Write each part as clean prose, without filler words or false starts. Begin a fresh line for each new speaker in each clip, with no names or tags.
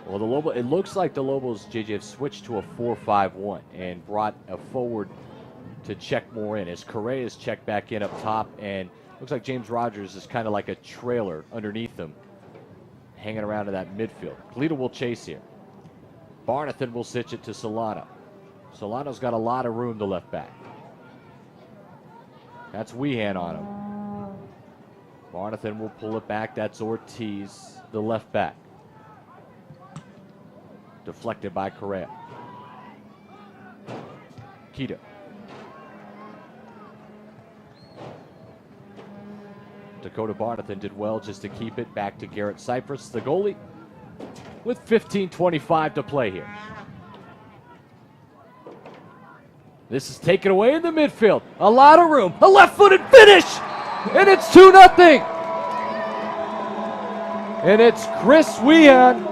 Well, it looks like the Lobos, JJ, have switched to a 4-5-1 and brought a forward to check more in as Correa's checked back in up top, and looks like James Rogers is kind of like a trailer underneath him, hanging around in that midfield. Gleedle will chase here. Barnathan will stitch it to Solano. Solano's got a lot of room to left back. That's Weehan on him. Barnathan will pull it back. That's Ortiz, the left back. Deflected by Correa. Keita. Dakota Barnathan did well just to keep it back to Garrett Cypress, the goalie, with 15:25 to play here. This is taken away in the midfield. A lot of room. A left-footed finish! And it's 2-0. And it's Chris Weehan.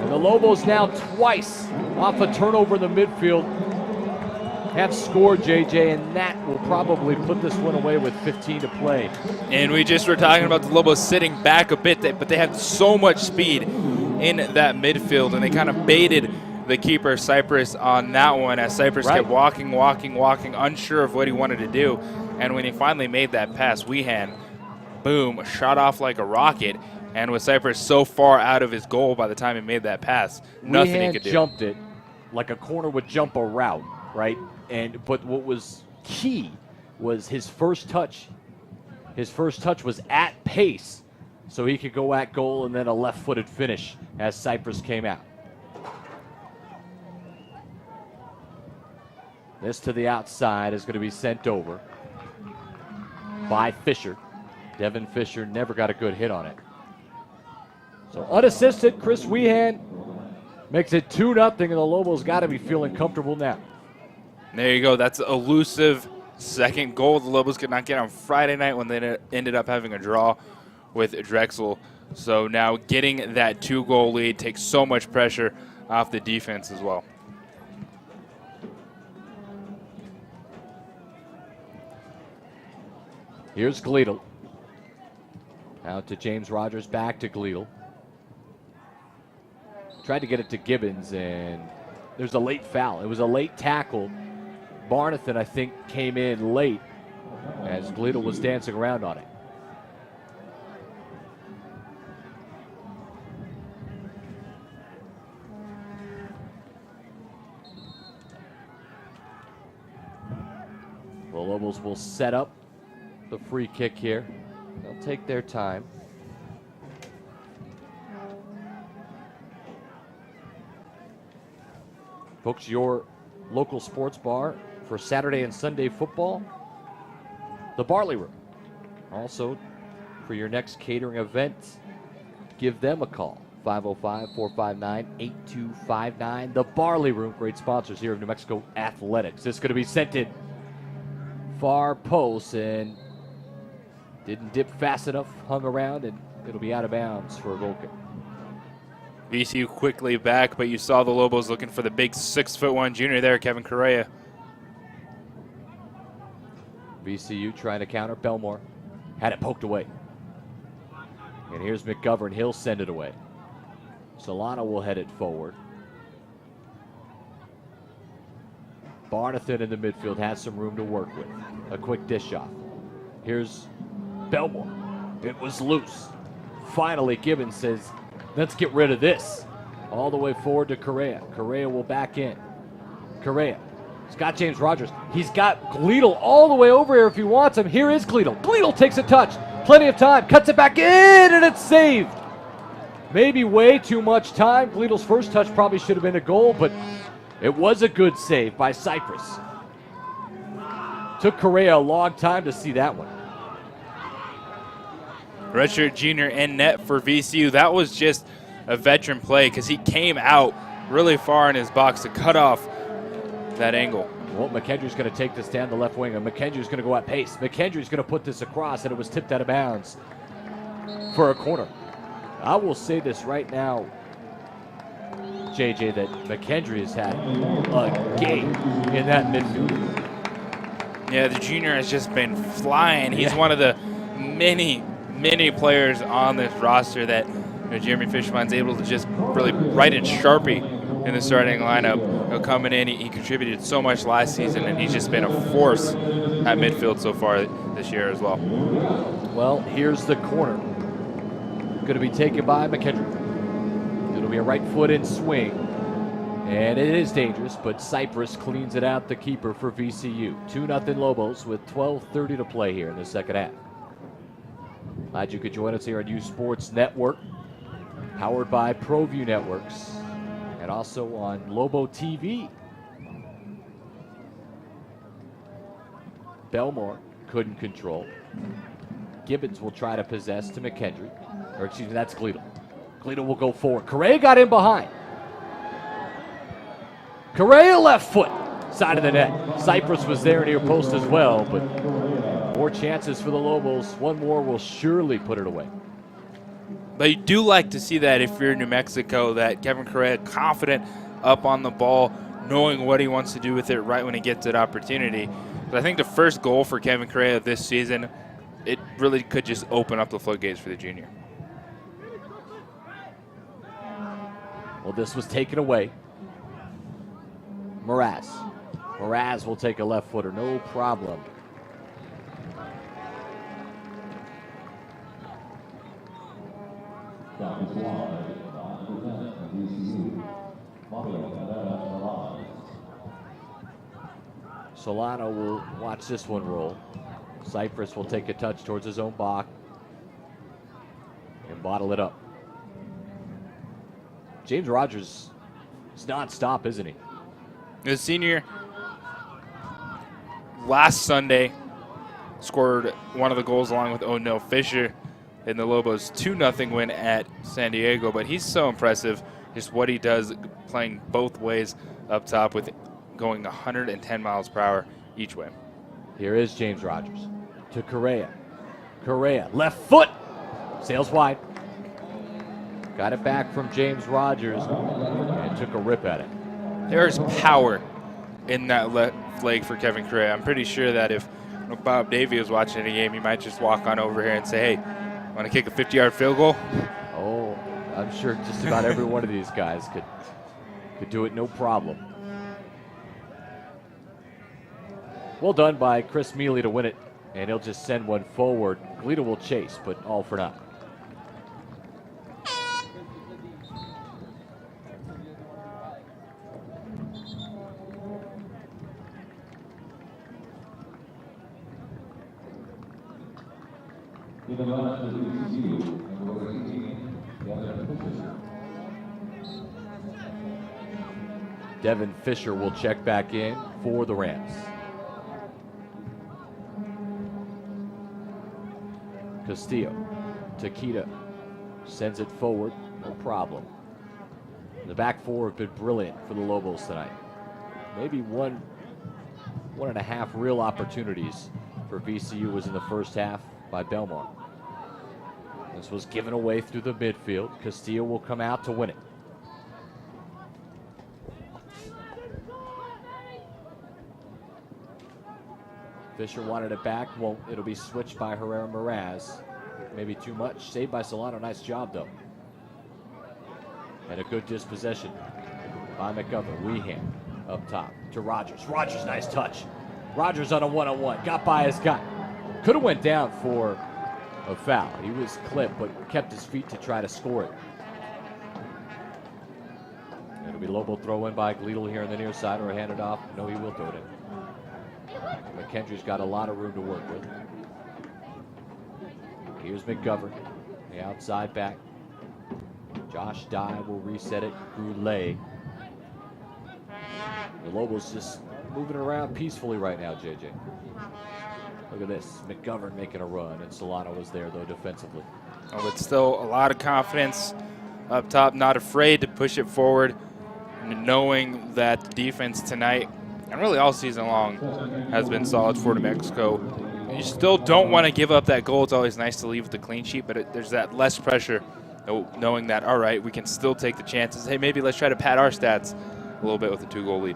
And the Lobos now twice off a turnover in the midfield have scored, JJ, and that will probably put this one away with 15 to play.
And we just were talking about the Lobos sitting back a bit, but they had so much speed in that midfield, and they kind of baited the keeper, Cypress, on that one as Cypress kept walking, unsure of what he wanted to do. And when he finally made that pass, Weehan, boom, shot off like a rocket. And with Cypress so far out of his goal by the time he made that pass, nothing he could do.
Jumped it like a corner would jump a route, right? But what was key was his first touch. His first touch was at pace, so he could go at goal, and then a left-footed finish as Cypress came out. This to the outside is going to be sent over by Fisher. Devin Fisher never got a good hit on it. So unassisted, Chris Weehan makes it 2-0, and the Lobos got to be feeling comfortable now.
There you go. That's an elusive second goal the Lobos could not get on Friday night when they ended up having a draw with Drexel. So now getting that 2-goal lead takes so much pressure off the defense as well.
Here's Gleedle. Out to James Rogers, back to Gleedle. Tried to get it to Gibbons, and there's a late foul. It was a late tackle. Barnathan, I think, came in late as Gleedle was dancing around on it. The Lobos will set up the free kick here. They'll take their time. Folks, your local sports bar for Saturday and Sunday football, the Barley Room. Also, for your next catering event, give them a call. 505-459-8259. The Barley Room, great sponsors here of New Mexico Athletics. This is going to be sent in far post and didn't dip fast enough, hung around, and it'll be out of bounds for a goal kick.
VCU quickly back, but you saw the Lobos looking for the big 6'1" junior there, Kevin Correa.
VCU trying to counter. Belmore had it poked away. And here's McGovern. He'll send it away. Solano will head it forward. Barnathan in the midfield has some room to work with. A quick dish off. Here's Belmore. It was loose. Finally, Gibbons says, let's get rid of this. All the way forward to Correa. Correa will back in. Correa. He's got James Rogers. He's got Gleedle all the way over here if he wants him. Here is Gleedle. Gleedle takes a touch. Plenty of time. Cuts it back in, and it's saved. Maybe way too much time. Gleedle's first touch probably should have been a goal, but it was a good save by Cypress. Took Correa a long time to see that one.
Redshirt junior in net for VCU. That was just a veteran play because he came out really far in his box to cut off that angle.
Well, McKendry's going to take this down the left wing, and McKendry's going to go at pace. McKendry's going to put this across, and it was tipped out of bounds for a corner. I will say this right now, JJ, that McKendry has had a game in that midfield.
Yeah, the junior has just been flying. He's one of the many many players on this roster that Jeremy Fishman's able to just really write in Sharpie in the starting lineup. Coming in, he contributed so much last season, and he's just been a force at midfield so far this year as well.
Well, here's the corner. Going to be taken by McKendry. It'll be a right foot in swing. And it is dangerous, but Cypress cleans it out, the keeper for VCU. 2-0 Lobos with 12:30 to play here in the second half. Glad you could join us here on U Sports Network, powered by ProView Networks, and also on Lobo TV. Belmore couldn't control. Gibbons will try to possess to McKendry. Or excuse me, that's Gleedle. Gleedle will go forward. Correa got in behind. Correa left foot, side of the net. Cypress was there near post as well, but more chances for the Lobos. One more will surely put it away.
But you do like to see that if you're in New Mexico, that Kevin Correa confident up on the ball, knowing what he wants to do with it right when he gets that opportunity. But I think the first goal for Kevin Correa this season, it really could just open up the floodgates for the junior.
Well, this was taken away. Mraz will take a left footer, no problem. Solano will watch this one roll. Cypress will take a touch towards his own box and bottle it up. James Rogers is non-stop, isn't he?
The senior last Sunday scored one of the goals along with O'Neill Fisher in the Lobos 2-0 win at San Diego, but he's so impressive just what he does playing both ways up top with going 110 miles per hour each way.
Here is James Rogers to Correa. Correa, left foot, sails wide. Got it back from James Rogers and took a rip at it.
There's power in that left leg for Kevin Correa. I'm pretty sure that if Bob Davey was watching the game, he might just walk on over here and say, hey, want to kick a 50-yard field goal?
Oh, I'm sure just about every one of these guys could do it no problem. Well done by Chris Mealy to win it, and he'll just send one forward. Gleedle will chase, but all for naught. Devin Fisher will check back in for the Rams. Castillo, Takita sends it forward, no problem. The back four have been brilliant for the Lobos tonight. Maybe one and a half real opportunities for VCU was in the first half by Belmont. This was given away through the midfield. Castillo will come out to win it. Fisher wanted it back. Won't. It'll be switched by Herrera Mraz. Maybe too much. Saved by Solano. Nice job, though. And a good dispossession by McGovern. Weehan up top to Rogers. Rogers, nice touch. Rogers on a one-on-one. Got by his guy. Could have went down for a foul. He was clipped, but kept his feet to try to score it. It'll be Lobo throw in by Gleedle here on the near side, or hand it off. No, he will throw it in. McKendry's got a lot of room to work with. Here's McGovern, the outside back. Josh Dye will reset it. Goulet. The Lobos just moving around peacefully right now, JJ. Look at this. McGovern making a run, and Solano was there, though, defensively.
Oh, but still a lot of confidence up top, not afraid to push it forward, and knowing that the defense tonight, and really all season long, has been solid for New Mexico. You still don't want to give up that goal. It's always nice to leave with the clean sheet, but there's that less pressure, knowing that, all right, we can still take the chances. Hey, maybe let's try to pad our stats a little bit with a 2-goal lead.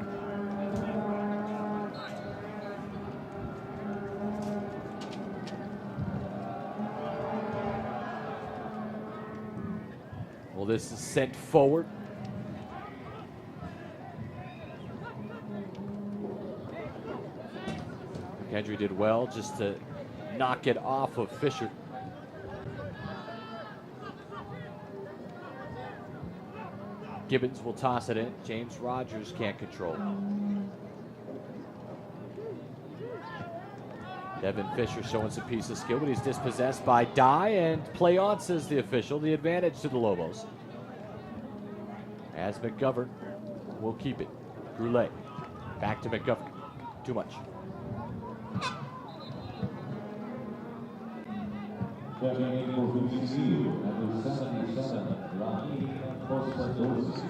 Well, this is sent forward. McHenry did well just to knock it off of Fisher. Gibbons will toss it in. James Rogers can't control. Devin Fisher showing some piece of skill, but he's dispossessed by Dye, and play on, says the official. The advantage to the Lobos. As McGovern will keep it. Goulet back to McGovern. Too much.
Checking in for VCU, number 77, Rahim Postadosi.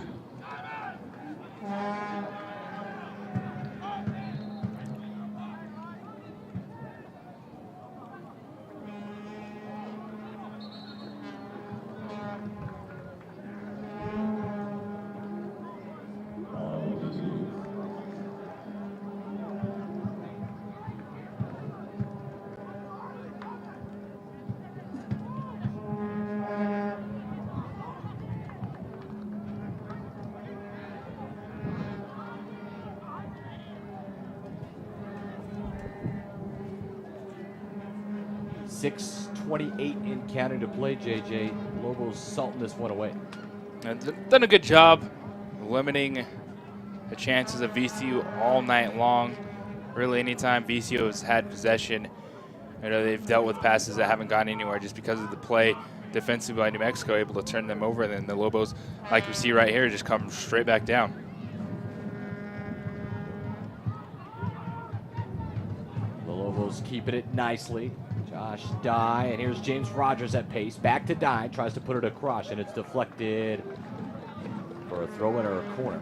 .628 in counting to play, JJ. Lobos salting this one away.
And done a good job limiting the chances of VCU all night long. Really, anytime VCU has had possession, they've dealt with passes that haven't gone anywhere just because of the play defensively by New Mexico, able to turn them over. And then the Lobos, like we see right here, just come straight back down.
The Lobos keeping it nicely. Josh Dye, and here's James Rogers at pace. Back to Dye, tries to put it across, and it's deflected for a throw-in or a corner.